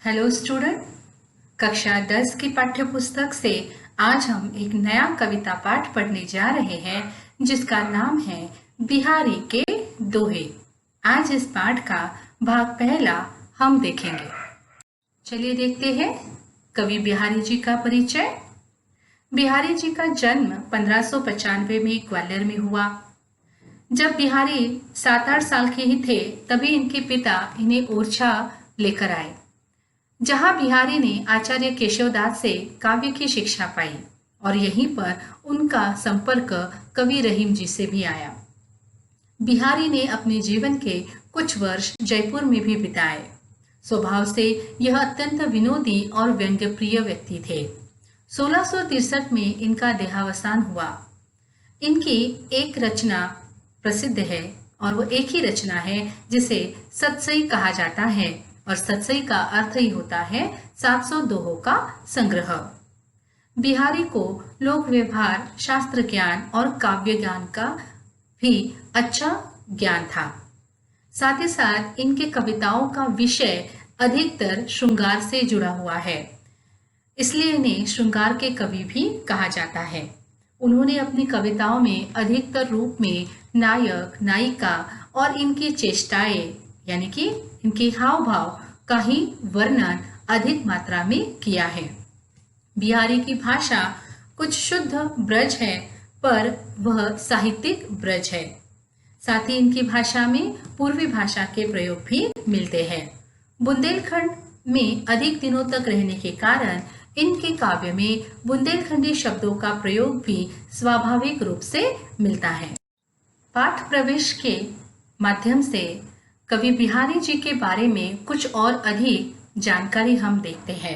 Hello student, कक्षा 10 की पाठ्य पुस्तक से आज हम एक नया कविता पाठ पढ़ने जा रहे हैं जिसका नाम है बिहारी के दोहे। आज इस पाठ का भाग पहला हम देखेंगे। चलिए देखते हैं कवि बिहारी जी का परिचय। बिहारी जी का जन्म 1595 में ग्वालियर में हुआ। जब बिहारी 7-8 साल के ही थे तभी इनके पिता इन्हें ओरछा लेकर आए, जहां बिहारी ने आचार्य केशवदास से काव्य की शिक्षा पाई और यहीं पर उनका संपर्क कवि रहीम जी से भी आया। बिहारी ने अपने जीवन के कुछ वर्ष जयपुर में भी बिताए। स्वभाव से यह अत्यंत विनोदी और व्यंग्यप्रिय व्यक्ति थे। 1663 में इनका देहावसान हुआ। इनकी एक रचना प्रसिद्ध है और वो एक ही रचना है जिसे सतसई कहा जाता है और सतसई का अर्थ ही होता है 700 दोहों का संग्रह। बिहारी को लोक व्यवहार, शास्त्र ज्ञान और काव्य ज्ञान का भी अच्छा ज्ञान था। साथ ही साथ इनके कविताओं का विषय अधिकतर श्रृंगार से जुड़ा हुआ है, इसलिए इन्हें श्रृंगार के कवि भी कहा जाता है। उन्होंने अपनी कविताओं में अधिकतर रूप में नायक, नायिका और इनकी चेष्टाएं यानी कि इनके हाव भाव का ही वर्णन अधिक मात्रा में किया है। बिहारी की भाषा कुछ शुद्ध ब्रज है, पर वह साहित्यिक ब्रज है। साथ ही इनकी भाषा में पूर्वी भाषा के प्रयोग भी मिलते हैं। बुंदेलखंड में अधिक दिनों तक रहने के कारण इनके काव्य में बुंदेलखंडी शब्दों का प्रयोग भी स्वाभाविक रूप से मिलता है। पाठ प्रवेश के माध्यम से कवि बिहारी जी के बारे में कुछ और अधिक जानकारी हम देखते हैं।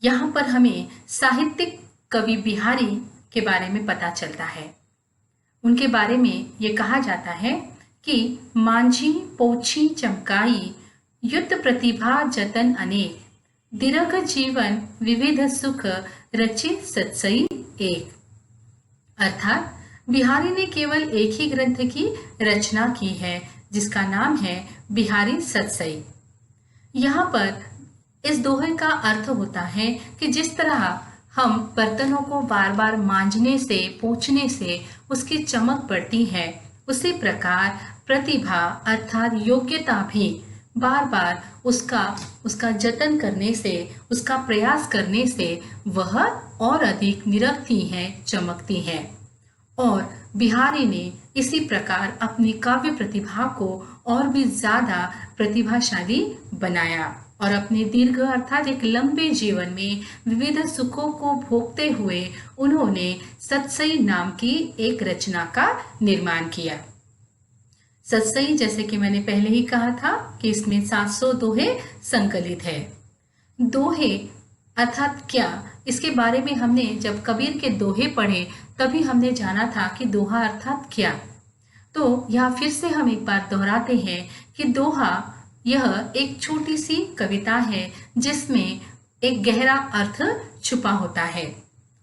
यहाँ पर हमें साहित्यिक कवि बिहारी के बारे में पता चलता है। उनके बारे में ये कहा जाता है कि मांझी पोछी चमकाई, युद्ध प्रतिभा जतन अनेक, दीर्घ जीवन विविध सुख रचे सतसई एक। अर्थात बिहारी ने केवल एक ही ग्रंथ की रचना की है जिसका नाम है बिहारी सतसई। यहाँ पर इस दोहे का अर्थ होता है कि जिस तरह हम बर्तनों को बार बार मांजने से, पोंछने से उसकी चमक बढ़ती है, उसी प्रकार प्रतिभा अर्थात योग्यता भी बार बार उसका जतन करने से, उसका प्रयास करने से वह और अधिक निरखती है, चमकती है। और बिहारी ने इसी प्रकार अपनी काव्य प्रतिभा को और भी ज्यादा प्रतिभाशाली बनाया और अपने दीर्घ अर्थात एक लंबे जीवन में विविध सुखों को भोगते हुए उन्होंने सतसई नाम की एक रचना का निर्माण किया। सतसई, जैसे कि मैंने पहले ही कहा था कि इसमें 700 दोहे संकलित है। दोहे अर्थात क्या, इसके बारे में हमने जब कबीर के दोहे पढ़े तभी हमने जाना था कि दोहा अर्थात क्या। तो यहाँ फिर से हम एक बार दोहराते हैं कि दोहा यह एक छोटी सी कविता है जिसमें एक गहरा अर्थ छुपा होता है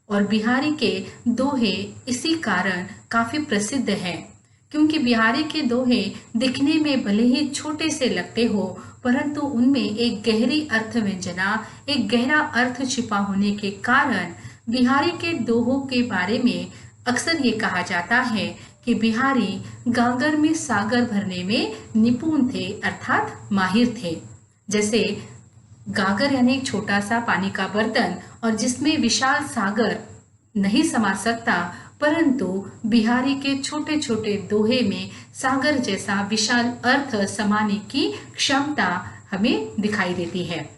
और बिहारी के दोहे इसी कारण काफी प्रसिद्ध हैं, क्योंकि बिहारी के दोहे दिखने में भले ही छोटे से लगते हो परंतु उनमें एक गहरी अर्थ व्यंजना, एक गहरा अर्थ छिपा होने के कारण बिहारी के दोहों के बारे में अक्सर ये कहा जाता है कि बिहारी गागर में सागर भरने में निपुण थे अर्थात माहिर थे। जैसे गागर यानी एक छोटा सा पानी का बर्तन और जिसमें विशाल सागर नहीं समा सकता, परंतु बिहारी के छोटे छोटे दोहे में सागर जैसा विशाल अर्थ समाने की क्षमता हमें दिखाई देती है।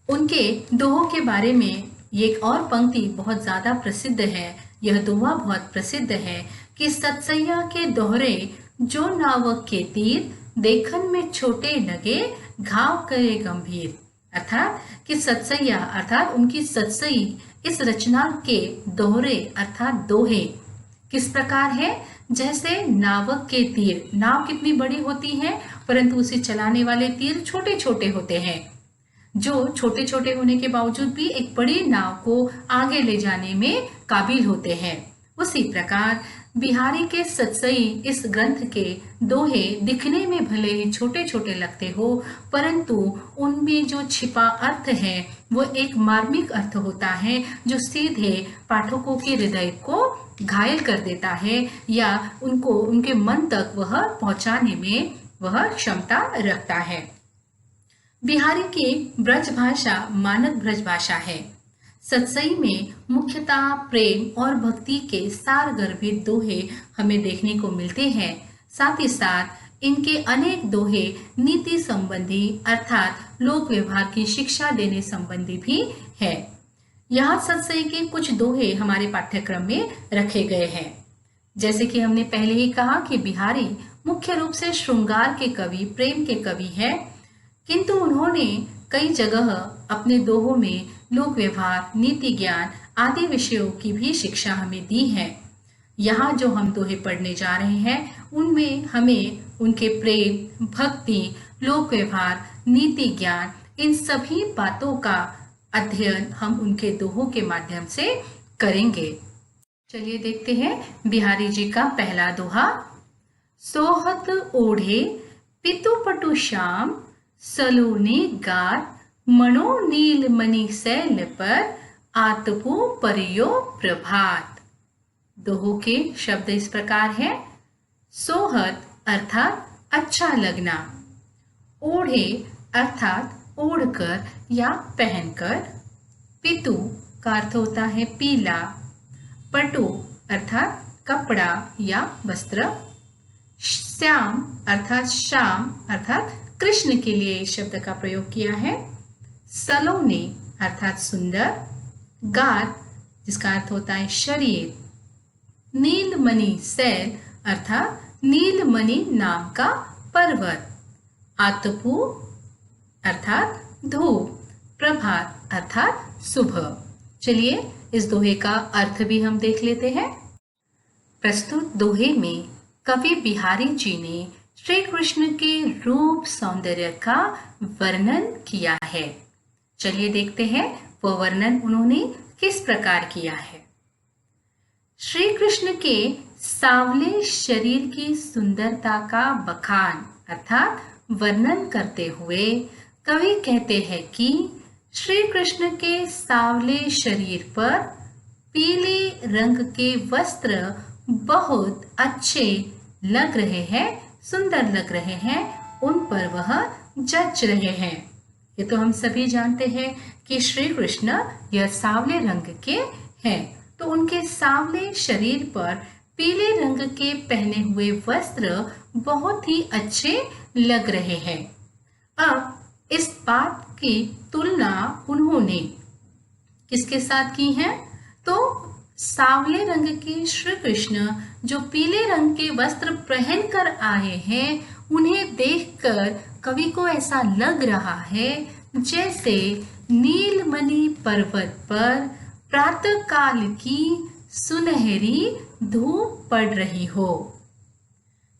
उनके दोहों के बारे में एक और पंक्ति बहुत ज्यादा प्रसिद्ध है। यह दोहा बहुत प्रसिद्ध है कि सतसैया के दोहरे जो नावक के तीर, देखन में छोटे लगे घाव करे गंभीर। अर्थात कि सतसैया अर्थात उनकी सतसई इस रचना के दोहरे अर्थात दोहे किस प्रकार है, जैसे नावक के तीर। नाव कितनी बड़ी होती है परंतु उसे चलाने वाले तीर छोटे छोटे होते हैं, जो छोटे छोटे होने के बावजूद भी एक बड़ी नाव को आगे ले जाने में काबिल होते हैं। उसी प्रकार बिहारी के सतसई इस ग्रंथ के दोहे दिखने में भले ही छोटे छोटे लगते हो, परंतु उनमें जो छिपा अर्थ है वो एक मार्मिक अर्थ होता है, जो सीधे पाठकों के हृदय को घायल कर देता है या उनको उनके मन तक वह पहुंचाने में वह क्षमता रखता है। बिहारी की ब्रज भाषा मानक ब्रज भाषा है। सतसई में मुख्यतः प्रेम और भक्ति के सार गर्भित दोहे हमें देखने को मिलते हैं। साथ ही साथ इनके अनेक दोहे नीति संबंधी अर्थात लोक व्यवहार की शिक्षा देने संबंधी भी है। यहाँ सतसई के कुछ दोहे हमारे पाठ्यक्रम में रखे गए हैं। जैसे कि हमने पहले ही कहा कि बिहारी मुख्य रूप से श्रृंगार के कवि, प्रेम के कवि है, किंतु उन्होंने कई जगह अपने दोहों में लोक व्यवहार, नीति ज्ञान आदि विषयों की भी शिक्षा हमें दी है। यहाँ जो हम दोहे पढ़ने जा रहे हैं उनमें हमें उनके प्रेम, भक्ति, लोक व्यवहार, नीति ज्ञान इन सभी बातों का अध्ययन हम उनके दोहों के माध्यम से करेंगे। चलिए देखते हैं बिहारी जी का पहला दोहा। सोहत ओढ़े पितुपटु श्याम, सलोने गात मणो नील मणि शैल पर, आतपो परियो प्रभात। दोहों के शब्द इस प्रकार हैं। सोहत अर्थात अच्छा लगना, ओढ़े अर्थात ओढ़कर या पहनकर, पितु का अर्थ होता है पीला, पटु अर्थात कपड़ा या वस्त्र, श्याम अर्थात शाम अर्थात कृष्ण के लिए इस शब्द का प्रयोग किया है, सलोने अर्थात सुंदर, गात जिसका अर्थ होता है शरीर, नीलमणि शैल अर्थात नीलमणि नाम का पर्वत, आतपु अर्थात धूप, प्रभात अर्थात सुबह। चलिए इस दोहे का अर्थ भी हम देख लेते हैं। प्रस्तुत दोहे में कवि बिहारी जी ने श्री कृष्ण के रूप सौंदर्य का वर्णन किया है। चलिए देखते हैं वो वर्णन उन्होंने किस प्रकार किया है। श्री कृष्ण के सांवले शरीर की सुंदरता का बखान अर्थात वर्णन करते हुए कवि कहते हैं कि श्री कृष्ण के सांवले शरीर पर पीले रंग के वस्त्र बहुत अच्छे लग रहे हैं, सुंदर लग रहे हैं, उन पर वह जच रहे हैं। ये तो हम सभी जानते हैं कि श्री कृष्ण यह सांवले रंग के हैं, तो उनके सांवले शरीर पर पीले रंग के पहने हुए वस्त्र बहुत ही अच्छे लग रहे हैं। अब इस बात की तुलना उन्होंने किसके साथ की है? तो सांवले रंग के श्री कृष्ण जो पीले रंग के वस्त्र पहनकर आए हैं, उन्हें देखकर कवि को ऐसा लग रहा है जैसे नीलमणि पर्वत पर प्रातः काल की सुनहरी धूप पड़ रही हो।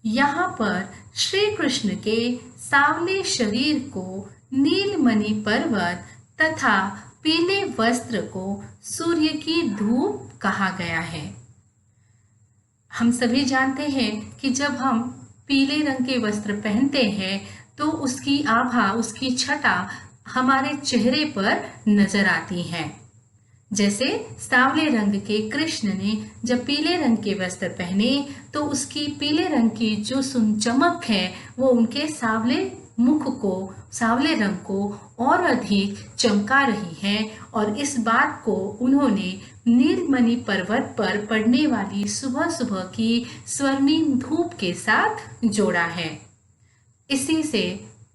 यहाँ पर श्री कृष्ण के सांवले शरीर को नीलमणि पर्वत तथा पीले वस्त्र को सूर्य की धूप कहा गया है। हम सभी जानते हैं कि जब हम पीले रंग के वस्त्र पहनते हैं तो उसकी आभा, उसकी छटा हमारे चेहरे पर नजर आती है। जैसे सांवले रंग के कृष्ण ने जब पीले रंग के वस्त्र पहने तो उसकी पीले रंग की जो चमक है वो उनके सांवले मुख को, सांवले रंग को और अधिक चमका रही है, और इस बात को उन्होंने नीलमणि पर्वत पर पड़ने वाली सुबह सुबह की स्वर्णिम धूप के साथ जोड़ा है। इसी से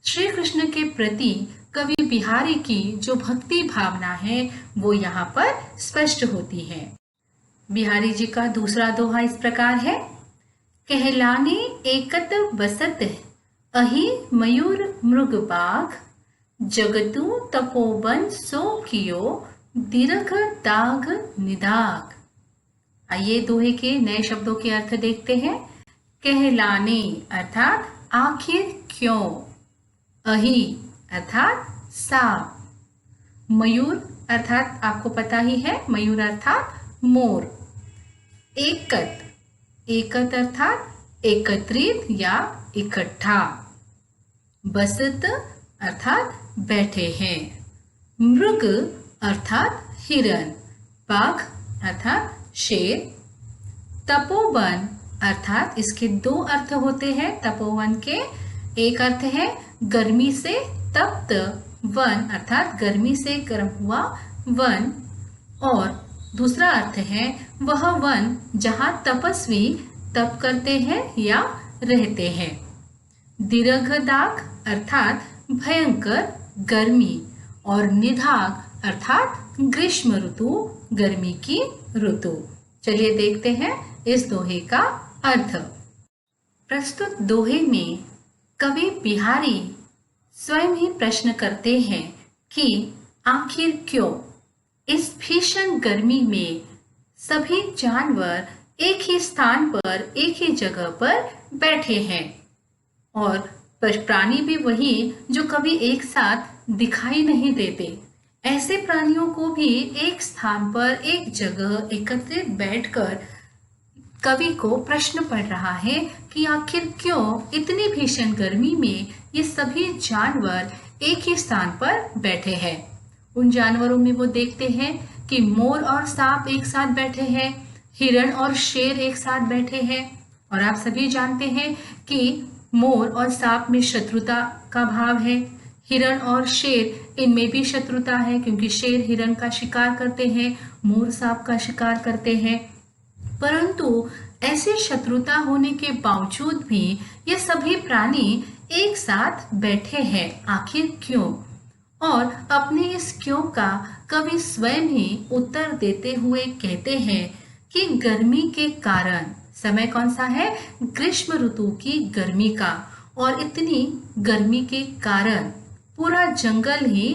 श्री कृष्ण के प्रति कवि बिहारी की जो भक्ति भावना है वो यहाँ पर स्पष्ट होती है। बिहारी जी का दूसरा दोहा इस प्रकार है। कहलाने एकत बसत अहि मयूर मृग बाघ, जगतु तपोवन सो कियो दीर्घ दाग निदाग। आइए दोहे के नए शब्दों के अर्थ देखते हैं। कहलाने अर्थात आखिर क्यों, अहि अर्थात सांप, मयूर अर्थात आपको पता ही है मयूर अर्थात मोर, एकत एकत अर्थात एकत्रित या इकट्ठा। बसत अर्थात बैठे हैं। मृग अर्थात हिरण। बाघ अर्थात शेर। तपोवन अर्थात इसके दो अर्थ होते हैं तपोवन के। एक अर्थ है गर्मी से तप्त वन अर्थात गर्मी से गर्म हुआ वन, और दूसरा अर्थ है वह वन जहाँ तपस्वी तप करते हैं या रहते हैं। दीर्घदाग अर्थात भयंकर गर्मी, और निदाग अर्थात ग्रीष्म ऋतु, गर्मी की ऋतु। चलिए देखते हैं इस दोहे का अर्थ। प्रस्तुत दोहे में कवि बिहारी स्वयं ही प्रश्न करते हैं कि आखिर क्यों इस भीषण गर्मी में सभी जानवर एक ही स्थान पर एक ही जगह पर बैठे हैं, और प्राणी भी वही जो कभी एक साथ दिखाई नहीं देते। ऐसे प्राणियों को भी एक स्थान पर एक जगह एकत्रित बैठकर कवि को प्रश्न पड़ रहा है कि आखिर क्यों इतनी भीषण गर्मी में ये सभी जानवर एक ही स्थान पर बैठे हैं। उन जानवरों में वो देखते हैं कि मोर और सांप एक साथ बैठे हैं, हिरण और शेर एक साथ बैठे हैं, और आप सभी जानते हैं कि मोर और सांप में शत्रुता का भाव है। हिरण और शेर इनमें भी शत्रुता है, क्योंकि शेर हिरण का शिकार करते हैं, मोर सांप का शिकार करते हैं। परंतु ऐसी शत्रुता होने के बावजूद भी ये सभी प्राणी एक साथ बैठे हैं। आखिर क्यों? और अपने इस क्यों का कवि स्वयं ही उत्तर देते हुए कहते हैं कि गर्मी के कारण, समय कौन सा है? ग्रीष्म ऋतु की गर्मी का, और इतनी गर्मी के कारण पूरा जंगल ही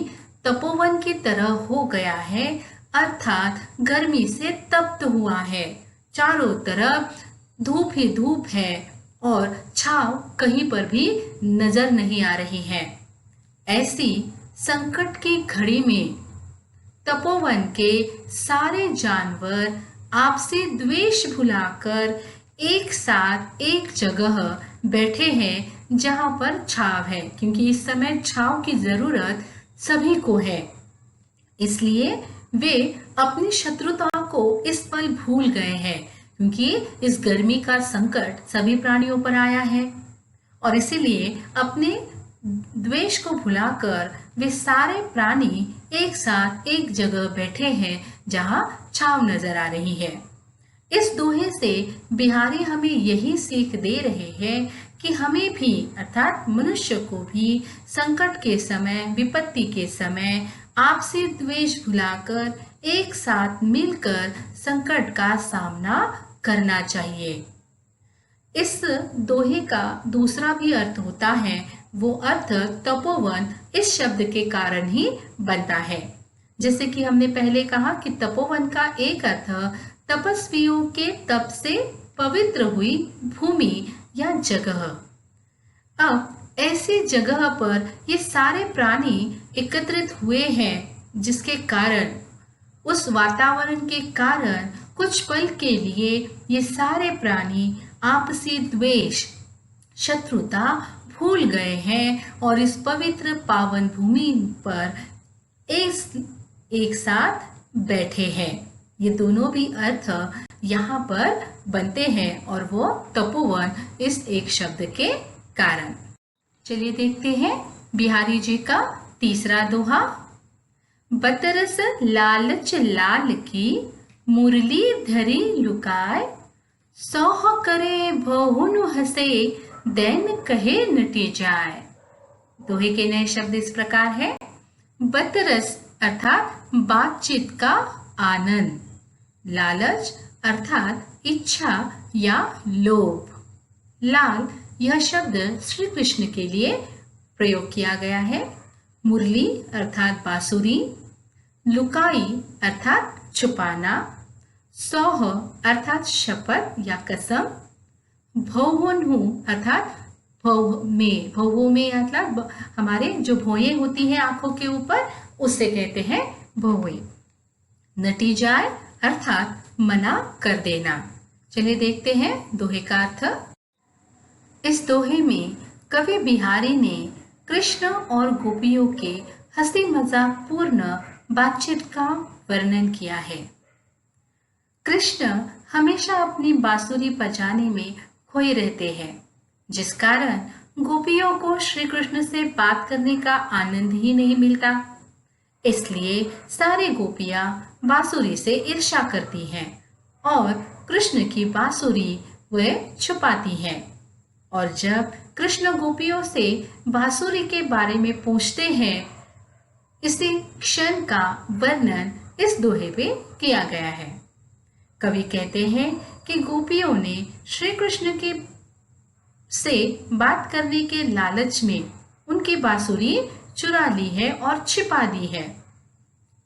तपोवन की तरह हो गया है, अर्थात गर्मी से तप्त हुआ है। चारों तरफ धूप ही धूप है और छांव कहीं पर भी नजर नहीं आ रही है। ऐसी संकट की घड़ी में तपोवन के सारे जानवर आपसी द्वेष भुलाकर एक साथ एक जगह बैठे हैं जहां पर छांव है, क्योंकि इस समय छांव की जरूरत सभी को है। इसलिए वे अपनी शत्रुता को इस पल भूल गए हैं, क्योंकि इस गर्मी का संकट सभी प्राणियों पर आया है, और इसीलिए अपने द्वेष को भुलाकर वे सारे प्राणी एक साथ एक जगह बैठे हैं जहां छांव नजर आ रही है। इस दोहे से बिहारी हमें यही सीख दे रहे हैं कि हमें भी अर्थात मनुष्य को भी संकट के समय, विपत्ति के समय आपसी द्वेष भुलाकर एक साथ मिलकर संकट का सामना करना चाहिए। इस दोहे का दूसरा भी अर्थ होता है, वो अर्थ तपोवन इस शब्द के कारण ही बनता है। जैसे कि हमने पहले कहा कि तपोवन का एक अर्थ तपस्वियों के तप से पवित्र हुई भूमि या जगह। अब ऐसी जगह पर ये सारे प्राणी एकत्रित हुए हैं, जिसके कारण, उस वातावरण के कारण कुछ पल के लिए ये सारे प्राणी आपसी द्वेष, शत्रुता भूल गए हैं और इस पवित्र पावन भूमि पर एक साथ बैठे हैं। ये दोनों भी अर्थ यहाँ पर बनते हैं, और वो तपोवन इस एक शब्द के कारण। चलिए देखते हैं बिहारी जी का तीसरा दोहा। बतरस लालच लाल की मुरली धरी लुकाय, सौह करे बहुनु हसे दैन कहे नटी जाए। दोहे के नए शब्द इस प्रकार है। बतरस अर्थात बातचीत का आनंद, लालच अर्थात इच्छा या लोभ। लाल यह शब्द श्री कृष्ण के लिए प्रयोग किया गया है। मुरली अर्थात बांसुरी, लुकाई अर्थात छुपाना, सौह अर्थात शपथ या कसम, भौवनु अर्थात भौवों में अर्थात हमारे जो भौएं होती हैं आंखों के ऊपर, उससे कहते हैं भौएं। नटी जाए अर्थात मना कर देना। चलिए देखते हैं दोहे का अर्थ। इस दोहे में कवि बिहारी ने कृष्ण और गोपियों के हंसी मजाक पूर्ण बातचीत का वर्णन किया है। कृष्ण हमेशा अपनी बांसुरी बजाने में खोए रहते हैं, जिस कारण गोपियों को श्री कृष्ण से बात करने का आनंद ही नहीं मिलता। इसलिए सारी गोपियां बांसुरी से ईर्ष्या करती हैं और कृष्ण की बांसुरी वे छुपाती हैं। और जब कृष्ण गोपियों से बांसुरी के बारे में पूछते हैं, इसी क्षण का वर्णन इस दोहे में किया गया है। कवि कहते हैं कि गोपियों ने श्री कृष्ण के से बात करने के लालच में उनकी बांसुरी चुरा ली है और छिपा दी है।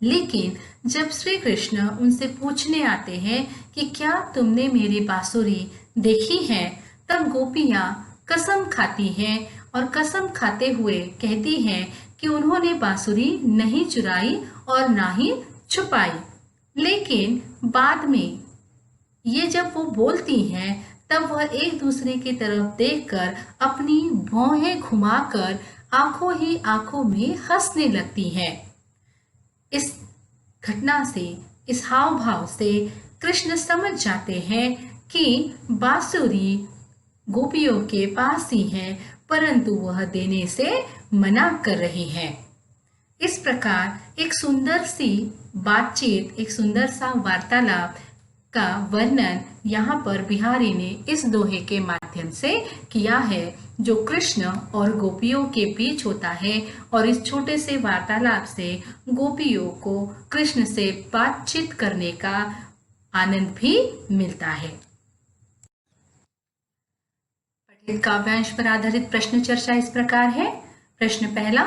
लेकिन जब श्री कृष्ण उनसे पूछने आते हैं कि क्या तुमने मेरी बांसुरी देखी है, तब गोपियां कसम खाती हैं और कसम खाते हुए कहती हैं कि उन्होंने बांसुरी नहीं चुराई और ना ही छुपाई। लेकिन बाद में ये जब वो बोलती हैं, तब वह एक दूसरे की तरफ देखकर अपनी भौहें घुमाकर आंखों ही आंखों में हंसने लगती हैं। इस घटना से, इस हाव भाव से कृष्ण समझ जाते हैं कि बांसुरी गोपियों के पास ही है, परंतु वह देने से मना कर रही है। इस प्रकार एक सुंदर सी बातचीत, एक सुंदर सा वार्तालाप का वर्णन यहाँ पर बिहारी ने इस दोहे के माध्यम से किया है, जो कृष्ण और गोपियों के बीच होता है। और इस छोटे से वार्तालाप से गोपियों को कृष्ण से बातचीत करने का आनंद भी मिलता है। पठित काव्यांश पर आधारित प्रश्न चर्चा इस प्रकार है। प्रश्न पहला,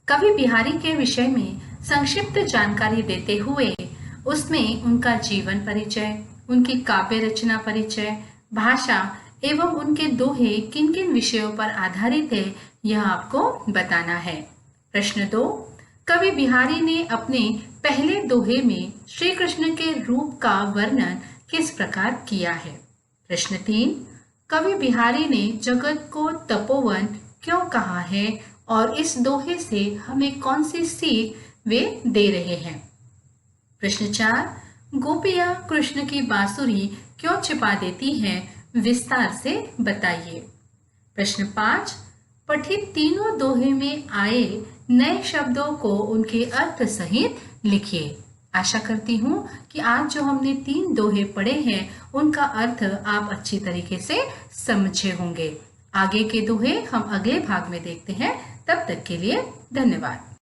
कवि बिहारी के विषय में संक्षिप्त जानकारी देते हुए उसमें उनका जीवन परिचय, उनकी काव्य रचना परिचय, भाषा एवं उनके दोहे किन किन विषयों पर आधारित है, यह आपको बताना है। प्रश्न 2, कवि बिहारी ने अपने पहले दोहे में श्री कृष्ण के रूप का वर्णन किस प्रकार किया है। प्रश्न 3, कवि बिहारी ने जगत को तपोवन क्यों कहा है और इस दोहे से हमें कौन सी सीख वे दे रहे हैं। प्रश्न 4, गोपियां कृष्ण की बांसुरी क्यों छिपा देती हैं, विस्तार से बताइए। प्रश्न 5, पठित तीनों दोहे में आए नए शब्दों को उनके अर्थ सहित लिखिए। आशा करती हूँ कि आज जो हमने 3 दोहे पढ़े हैं, उनका अर्थ आप अच्छी तरीके से समझे होंगे। आगे के दोहे हम अगले भाग में देखते हैं। तब तक के लिए धन्यवाद।